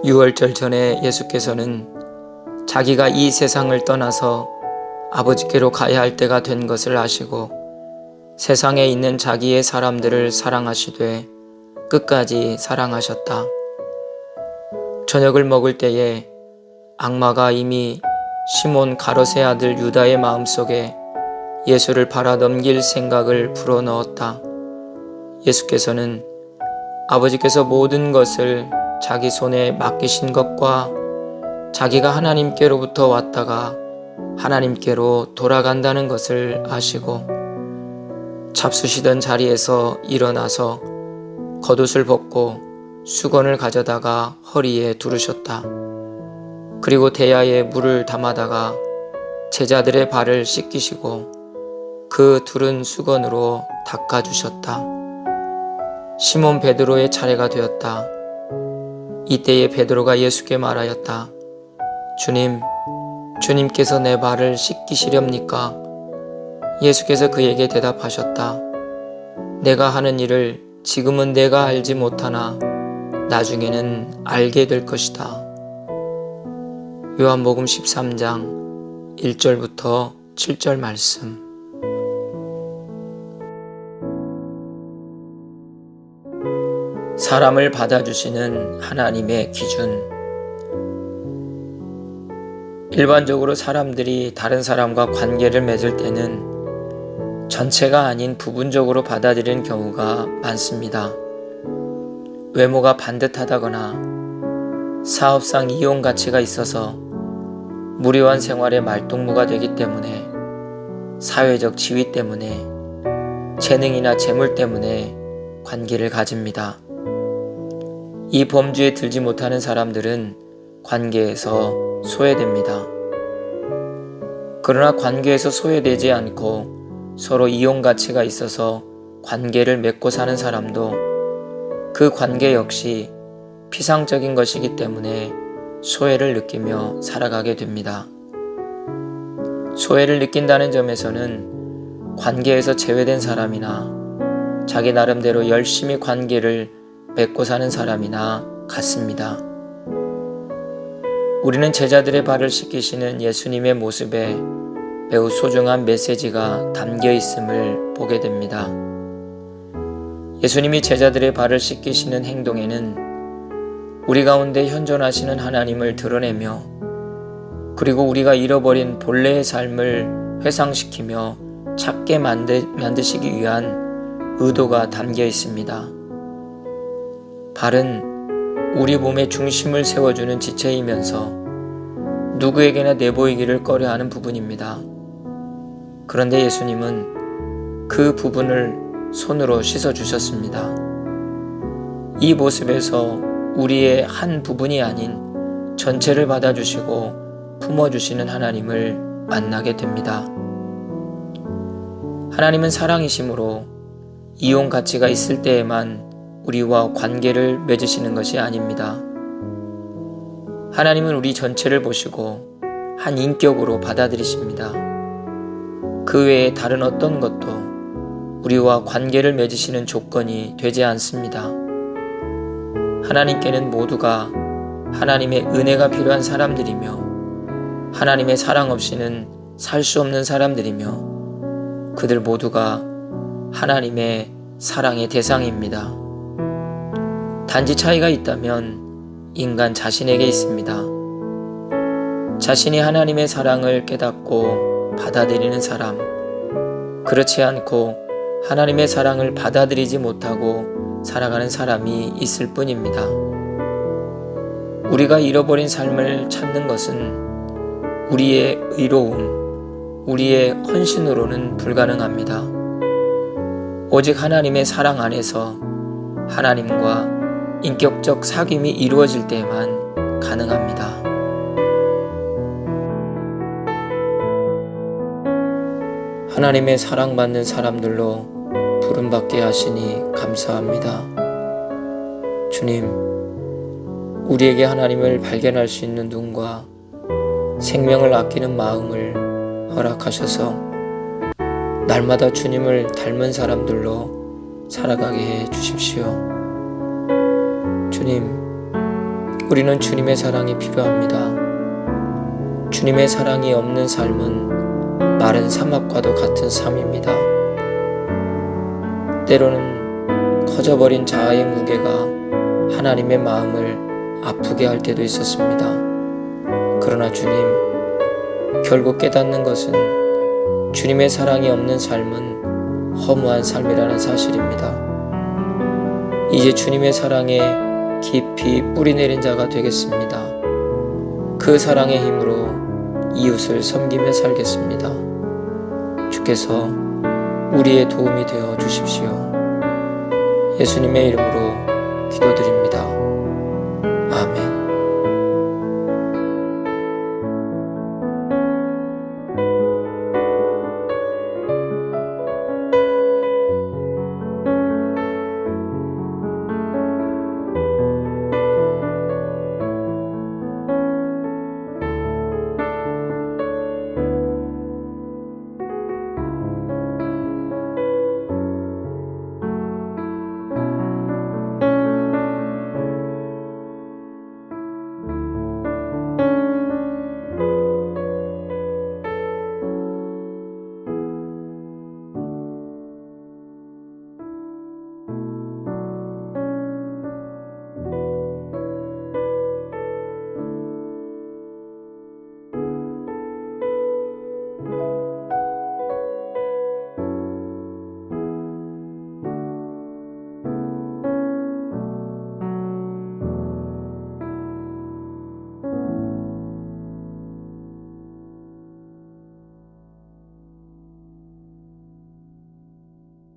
유월절 전에 예수께서는 자기가 이 세상을 떠나서 아버지께로 가야 할 때가 된 것을 아시고 세상에 있는 자기의 사람들을 사랑하시되 끝까지 사랑하셨다. 저녁을 먹을 때에 악마가 이미 시몬 가롯의 아들 유다의 마음속에 예수를 팔아넘길 생각을 불어넣었다. 예수께서는 아버지께서 모든 것을 자기 손에 맡기신 것과 자기가 하나님께로부터 왔다가 하나님께로 돌아간다는 것을 아시고 잡수시던 자리에서 일어나서 겉옷을 벗고 수건을 가져다가 허리에 두르셨다. 그리고 대야에 물을 담아다가 제자들의 발을 씻기시고 그 두른 수건으로 닦아주셨다. 시몬 베드로의 차례가 되었다. 이때에 베드로가 예수께 말하였다. 주님, 주님께서 내 발을 씻기시렵니까? 예수께서 그에게 대답하셨다. 내가 하는 일을 지금은 내가 알지 못하나 나중에는 알게 될 것이다. 요한복음 13장 1절부터 7절 말씀. 사람을 받아주시는 하나님의 기준. 일반적으로 사람들이 다른 사람과 관계를 맺을 때는 전체가 아닌 부분적으로 받아들이는 경우가 많습니다. 외모가 반듯하다거나 사업상 이용 가치가 있어서 무료한 생활의 말동무가 되기 때문에, 사회적 지위 때문에, 재능이나 재물 때문에 관계를 가집니다. 이 범주에 들지 못하는 사람들은 관계에서 소외됩니다. 그러나 관계에서 소외되지 않고 서로 이용 가치가 있어서 관계를 맺고 사는 사람도 그 관계 역시 피상적인 것이기 때문에 소외를 느끼며 살아가게 됩니다. 소외를 느낀다는 점에서는 관계에서 제외된 사람이나 자기 나름대로 열심히 관계를 맺고 사는 사람이나 같습니다. 우리는 제자들의 발을 씻기시는 예수님의 모습에 매우 소중한 메시지가 담겨 있음을 보게 됩니다. 예수님이 제자들의 발을 씻기시는 행동에는 우리 가운데 현존하시는 하나님을 드러내며 그리고 우리가 잃어버린 본래의 삶을 회상시키며 찾게 만드시기 위한 의도가 담겨 있습니다. 발은 우리 몸의 중심을 세워주는 지체이면서 누구에게나 내보이기를 꺼려하는 부분입니다. 그런데 예수님은 그 부분을 손으로 씻어주셨습니다. 이 모습에서 우리의 한 부분이 아닌 전체를 받아주시고 품어주시는 하나님을 만나게 됩니다. 하나님은 사랑이시므로 이용 가치가 있을 때에만 우리와 관계를 맺으시는 것이 아닙니다. 하나님은 우리 전체를 보시고 한 인격으로 받아들이십니다. 그 외에 다른 어떤 것도 우리와 관계를 맺으시는 조건이 되지 않습니다. 하나님께는 모두가 하나님의 은혜가 필요한 사람들이며 하나님의 사랑 없이는 살 수 없는 사람들이며 그들 모두가 하나님의 사랑의 대상입니다. 단지 차이가 있다면 인간 자신에게 있습니다. 자신이 하나님의 사랑을 깨닫고 받아들이는 사람, 그렇지 않고 하나님의 사랑을 받아들이지 못하고 살아가는 사람이 있을 뿐입니다. 우리가 잃어버린 삶을 찾는 것은 우리의 의로움, 우리의 헌신으로는 불가능합니다. 오직 하나님의 사랑 안에서 하나님과 인격적 사귐이 이루어질 때에만 가능합니다. 하나님의 사랑받는 사람들로 부름받게 하시니 감사합니다. 주님, 우리에게 하나님을 발견할 수 있는 눈과 생명을 아끼는 마음을 허락하셔서 날마다 주님을 닮은 사람들로 살아가게 해 주십시오. 주님, 우리는 주님의 사랑이 필요합니다. 주님의 사랑이 없는 삶은 마른 사막과도 같은 삶입니다. 때로는 커져버린 자아의 무게가 하나님의 마음을 아프게 할 때도 있었습니다. 그러나 주님, 결국 깨닫는 것은 주님의 사랑이 없는 삶은 허무한 삶이라는 사실입니다. 이제 주님의 사랑에 깊이 뿌리 내린 자가 되겠습니다. 그 사랑의 힘으로 이웃을 섬기며 살겠습니다. 주께서 우리의 도움이 되어 주십시오. 예수님의 이름으로 기도드립니다. 아멘.